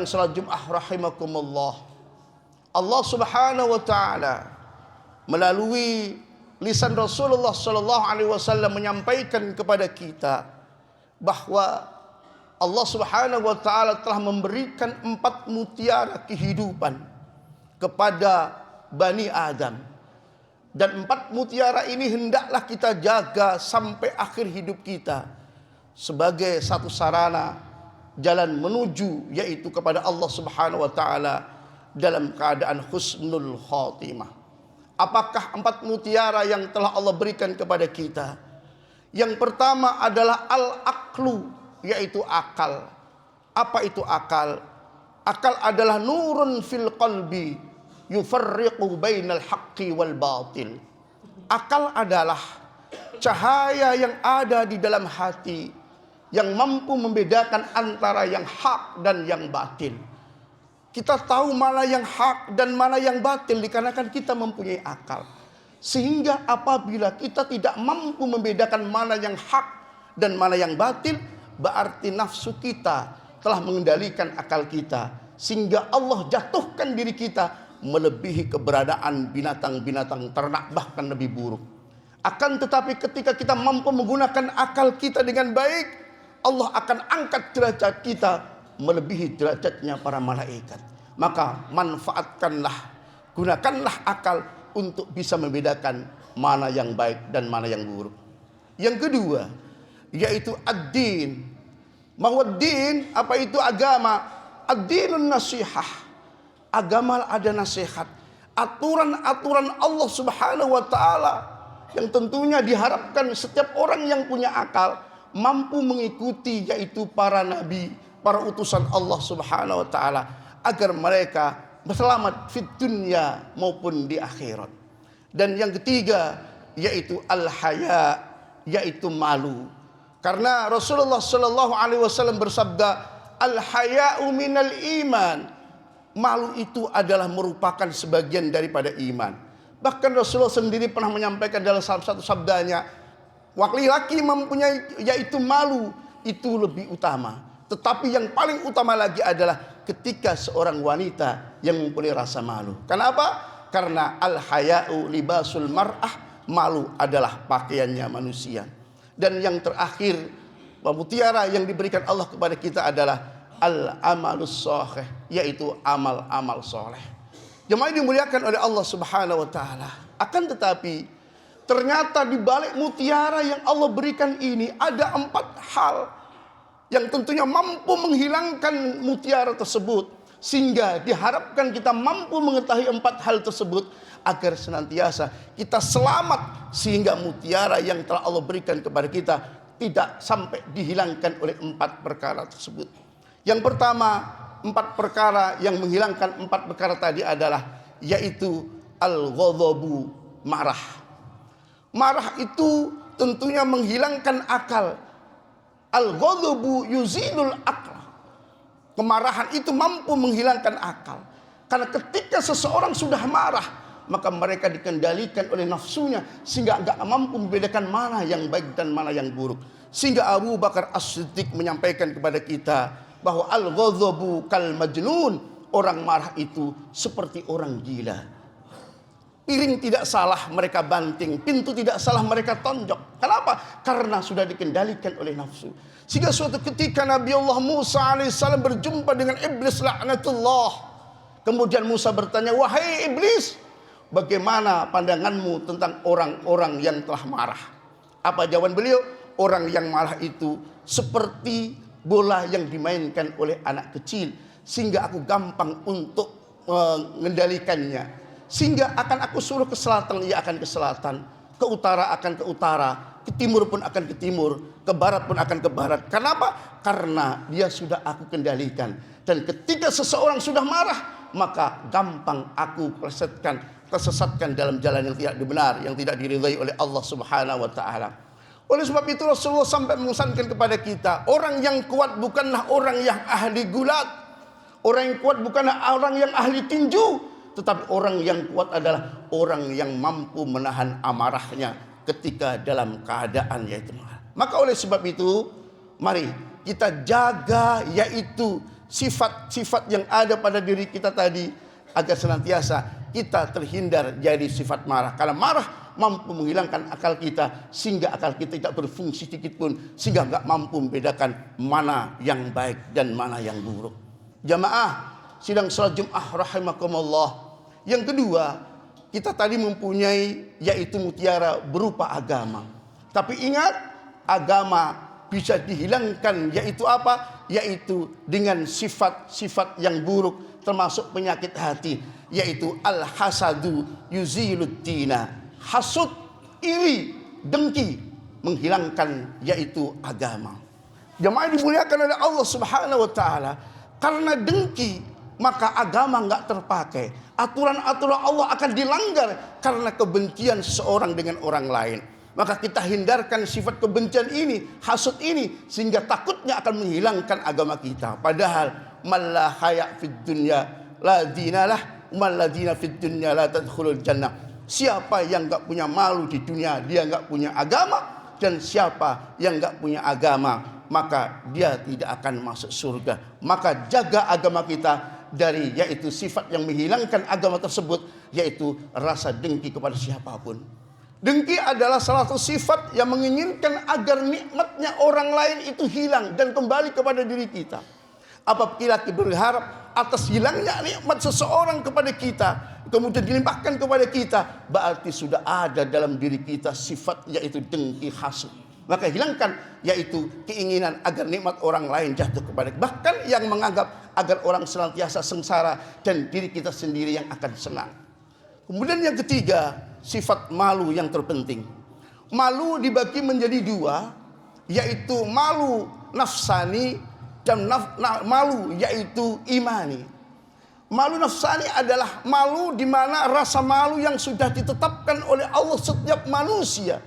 salat Jumat rahimakumullah, Allah Subhanahu wa taala melalui lisan Rasulullah sallallahu alaihi wasallam menyampaikan kepada kita bahwa Allah Subhanahu wa taala telah memberikan 4 mutiara kehidupan kepada Bani Adam. Dan 4 mutiara ini hendaklah kita jaga sampai akhir hidup kita sebagai satu sarana jalan menuju yaitu kepada Allah Subhanahu wa taala dalam keadaan husnul khatimah. Apakah 4 mutiara yang telah Allah berikan kepada kita? Yang pertama adalah al-aqlu, yaitu akal. Apa itu akal? Akal adalah nurun fil qalbi yufarriqu bainal haqqi wal batil. Akal adalah cahaya yang ada di dalam hati yang mampu membedakan antara yang hak dan yang batil. Kita tahu mana yang hak dan mana yang batil dikarenakan kita mempunyai akal. Sehingga apabila kita tidak mampu membedakan mana yang hak dan mana yang batil, berarti nafsu kita telah mengendalikan akal kita. Sehingga Allah jatuhkan diri kita melebihi keberadaan binatang-binatang ternak, bahkan lebih buruk. Akan tetapi ketika kita mampu menggunakan akal kita dengan baik, Allah akan angkat derajat kita melebihi derajatnya para malaikat. Maka manfaatkanlah, gunakanlah akal untuk bisa membedakan mana yang baik dan mana yang buruk. Yang kedua, yaitu ad-din. Mahwaddin, apa itu agama? Ad-dinun nasihah. Agama ada nasihat, aturan-aturan Allah Subhanahu wa taala yang tentunya diharapkan setiap orang yang punya akal mampu mengikuti, yaitu para nabi, para utusan Allah Subhanahu wa taala, agar mereka selamat di dunia maupun di akhirat. Dan yang ketiga yaitu al-haya, yaitu malu. Karena Rasulullah sallallahu alaihi wasallam bersabda, al-haya'u minal iman. Malu itu adalah merupakan sebagian daripada iman. Bahkan Rasulullah sendiri pernah menyampaikan dalam salah satu sabdanya, laki-laki mempunyai yaitu malu itu lebih utama. Tetapi yang paling utama lagi adalah ketika seorang wanita yang mempunyai rasa malu. Kenapa? Karena al-haya'u libasul mar'ah, malu adalah pakaiannya manusia. Dan yang terakhir, mutiara yang diberikan Allah kepada kita adalah al-amalus sholih, yaitu amal-amal soleh. Jemaah dimuliakan oleh Allah Subhanahu wa taala. Akan tetapi ternyata di balik mutiara yang Allah berikan ini ada 4 hal yang tentunya mampu menghilangkan mutiara tersebut, sehingga diharapkan kita mampu mengetahui 4 hal tersebut agar senantiasa kita selamat, sehingga mutiara yang telah Allah berikan kepada kita tidak sampai dihilangkan oleh 4 perkara tersebut. Yang pertama, 4 perkara yang menghilangkan 4 perkara tadi adalah yaitu al-ghadhabu, marah. Marah itu tentunya menghilangkan akal. Al-ghadhabu yuzilul aql. Kemarahan itu mampu menghilangkan akal. Karena ketika seseorang sudah marah, maka mereka dikendalikan oleh nafsunya sehingga enggak mampu membedakan mana yang baik dan mana yang buruk. Sehingga Abu Bakar As-Siddiq menyampaikan kepada kita bahwa al-ghadhabu kal majnun, orang marah itu seperti orang gila. Piring tidak salah mereka banting, pintu tidak salah mereka tonjok. Kenapa? Karena sudah dikendalikan oleh nafsu. Sehingga suatu ketika Nabi Allah Musa alaihissalam berjumpa dengan iblis laknatullah. Kemudian Musa bertanya, wahai iblis, bagaimana pandanganmu tentang orang-orang yang telah marah? Apa jawaban beliau? Orang yang marah itu seperti bola yang dimainkan oleh anak kecil, sehingga aku gampang untuk mengendalikannya. Sehingga akan aku suruh ke selatan, ia akan ke selatan, ke utara akan ke utara, ke timur pun akan ke timur, ke barat pun akan ke barat. Kenapa? Karena dia sudah aku kendalikan. Dan ketika seseorang sudah marah, maka gampang aku tersesatkan dalam jalan yang tidak benar, yang tidak diridhai oleh Allah Subhanahu wa taala. Oleh sebab itu Rasulullah sampai memesankan kepada kita, orang yang kuat bukanlah orang yang ahli gulat, orang yang kuat bukanlah orang yang ahli tinju, tetapi orang yang kuat adalah orang yang mampu menahan amarahnya ketika dalam keadaan yaitu marah. Maka oleh sebab itu, mari kita jaga yaitu sifat-sifat yang ada pada diri kita tadi, agar senantiasa kita terhindar dari sifat marah. Karena marah mampu menghilangkan akal kita, sehingga akal kita tidak berfungsi sedikit pun, sehingga nggak mampu membedakan mana yang baik dan mana yang buruk. Jamaah sidang salat Jumat rahimakumullah. Yang kedua, kita tadi mempunyai yaitu mutiara berupa agama. Tapi ingat, agama bisa dihilangkan yaitu apa? Yaitu dengan sifat-sifat yang buruk, termasuk penyakit hati, yaitu al-hasadu yuziluddina. Hasud, iri, dengki menghilangkan yaitu agama. Jemaah dimuliakan oleh Allah Subhanahu wa taala, karena dengki maka agama enggak terpakai. Aturan-aturan Allah akan dilanggar karena kebencian seseorang dengan orang lain. Maka kita hindarkan sifat kebencian ini, hasud ini, sehingga takutnya akan menghilangkan agama kita. Padahal man la haya fid dunya la dinalah, man la dina fid dunya la tadkhulul jannah. Siapa yang enggak punya malu di dunia, dia enggak punya agama. Dan siapa yang enggak punya agama, maka dia tidak akan masuk surga. Maka jaga agama kita dari yaitu sifat yang menghilangkan agama tersebut, yaitu rasa dengki kepada siapapun. Dengki adalah salah satu sifat yang menginginkan agar nikmatnya orang lain itu hilang dan kembali kepada diri kita. Apabila kita berharap atas hilangnya nikmat seseorang kepada kita, kemudian dilimpahkan kepada kita, berarti sudah ada dalam diri kita sifat yaitu dengki, hasud. Maka hilangkan yaitu keinginan agar nikmat orang lain jatuh kepada kita. Bahkan yang menganggap agar orang senantiasa sengsara dan diri kita sendiri yang akan senang. Kemudian yang ketiga, sifat malu yang terpenting. Malu dibagi menjadi dua, yaitu malu nafsani dan malu yaitu imani. Malu nafsani adalah malu di mana rasa malu yang sudah ditetapkan oleh Allah setiap manusia,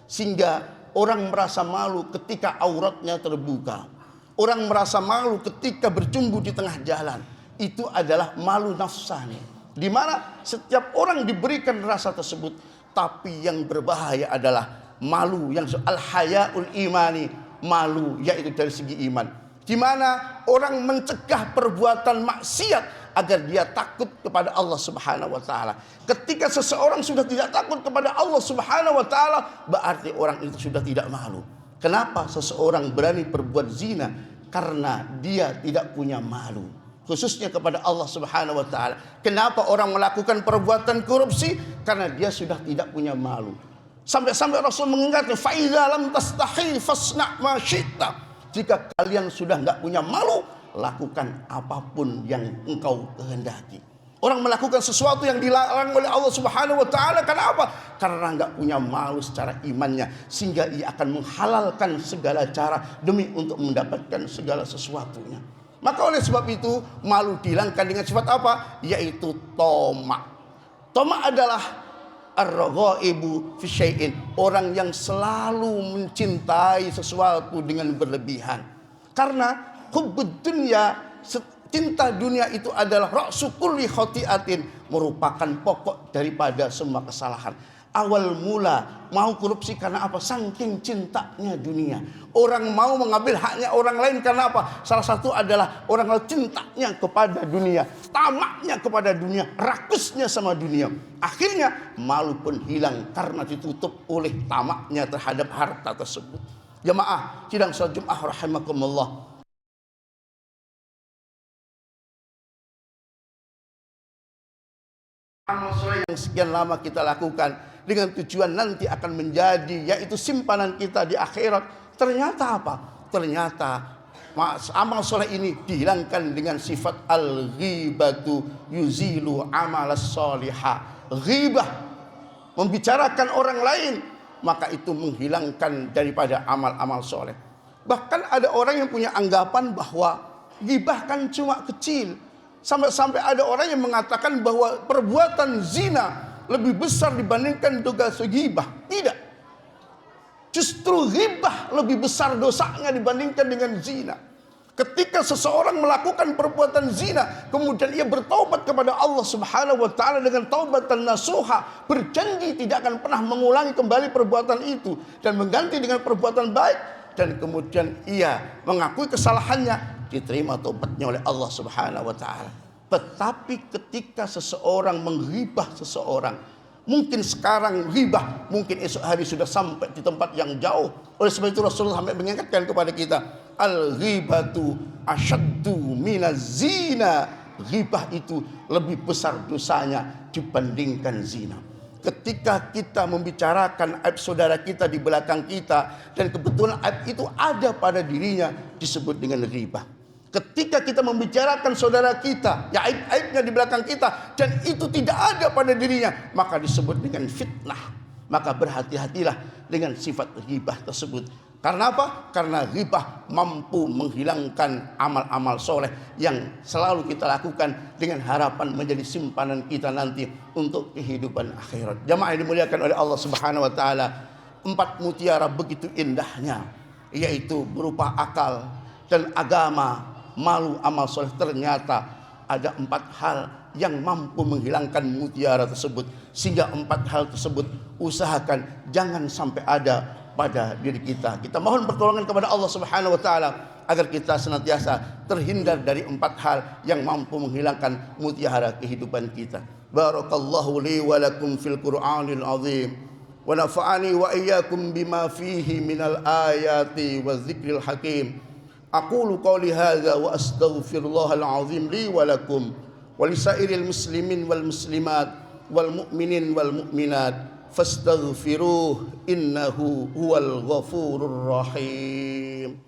sehingga orang merasa malu ketika auratnya terbuka. Orang merasa malu ketika berjumpa di tengah jalan. Itu adalah malu nafsani, di mana setiap orang diberikan rasa tersebut. Tapi yang berbahaya adalah malu yang al-hayaul imani, malu yaitu dari segi iman, di mana orang mencegah perbuatan maksiat agar dia takut kepada Allah Subhanahu wa taala. Ketika seseorang sudah tidak takut kepada Allah Subhanahu wa taala, berarti orang itu sudah tidak malu. Kenapa seseorang berani berbuat zina? Karena dia tidak punya malu, khususnya kepada Allah Subhanahu wa taala. Kenapa orang melakukan perbuatan korupsi? Karena dia sudah tidak punya malu. Sampai-sampai Rasul mengingatkan, fa idza lam tastahi fasna' ma syi'ta. Jika kalian sudah enggak punya malu, lakukan apapun yang engkau kehendaki. Orang melakukan sesuatu yang dilarang oleh Allah Subhanahu wa taala karena apa? Karena enggak punya malu secara imannya, sehingga ia akan menghalalkan segala cara demi untuk mendapatkan segala sesuatunya. Maka oleh sebab itu malu dihilangkan dengan sifat apa? Yaitu toma. Toma adalah ar-raghaibu fi syai'in, orang yang selalu mencintai sesuatu dengan berlebihan. Karena hubbud dunya, cinta dunia itu adalah ra'su kulli khati'atin, merupakan pokok daripada semua kesalahan. Awal mula mau korupsi karena apa? Saking cintanya dunia. Orang mau mengambil haknya orang lain karena apa? Salah satu adalah orang cintanya kepada dunia, tamaknya kepada dunia, rakusnya sama dunia. Akhirnya malu pun hilang karena ditutup oleh tamaknya terhadap harta tersebut. Jemaah sidang salat Jumat rahimakumullah. Amal soleh yang sekian lama kita lakukan dengan tujuan nanti akan menjadi yaitu simpanan kita di akhirat. Ternyata apa? Ternyata amal soleh ini dihilangkan dengan sifat al-ghibatu yuzilu amalas solihah. Ghibah, membicarakan orang lain, maka itu menghilangkan daripada amal-amal soleh. Bahkan ada orang yang punya anggapan bahwa ghibah kan cuma kecil. Sampai-sampai ada orang yang mengatakan bahwa perbuatan zina lebih besar dibandingkan dosa ghibah. Tidak. Justru ghibah lebih besar dosanya dibandingkan dengan zina. Ketika seseorang melakukan perbuatan zina, kemudian ia bertaubat kepada Allah Subhanahu wa taala dengan taubatan nasuha, berjanji tidak akan pernah mengulangi kembali perbuatan itu dan mengganti dengan perbuatan baik, dan kemudian ia mengakui kesalahannya, diterima taubatnya oleh Allah Subhanahu wa taala. Tetapi ketika seseorang menghibah seseorang, mungkin sekarang ghibah, mungkin esok hari sudah sampai di tempat yang jauh. Oleh sebab itu Rasulullah sampai mengingatkan kepada kita, al-ghibatu asyaddu minaz zina. Ghibah itu lebih besar dosanya dibandingkan zina. Ketika kita membicarakan aib saudara kita di belakang kita, dan kebetulan aib itu ada pada dirinya, disebut dengan ghibah. Ketika kita membicarakan saudara kita, ya aib-aibnya di belakang kita, dan itu tidak ada pada dirinya, maka disebut dengan fitnah. Maka berhati-hatilah dengan sifat ghibah tersebut. Karena apa? Karena ghibah mampu menghilangkan amal-amal soleh yang selalu kita lakukan dengan harapan menjadi simpanan kita nanti untuk kehidupan akhirat. Jamaah yang dimuliakan oleh Allah Subhanahu wa taala, 4 mutiara begitu indahnya, yaitu berupa akal dan agama, malu, amal soleh. Ternyata ada 4 hal yang mampu menghilangkan mutiara tersebut, sehingga 4 hal tersebut usahakan jangan sampai ada pada diri kita. Kita mohon pertolongan kepada Allah Subhanahu wa taala agar kita senantiasa terhindar dari 4 hal yang mampu menghilangkan mutiara kehidupan kita. Barakallahu li wa lakum fil Qur'anil azim, wa nafa'ani wa iyyakum bima fihi minal ayati wa dzikril hakim. Aqulu qawli hadza wa astaghfirullahal azim li wa lakum wa lisairil muslimin wal muslimat wal mu'minin wal mu'minat fastaghfiruh innahu huwal ghafurur rahim.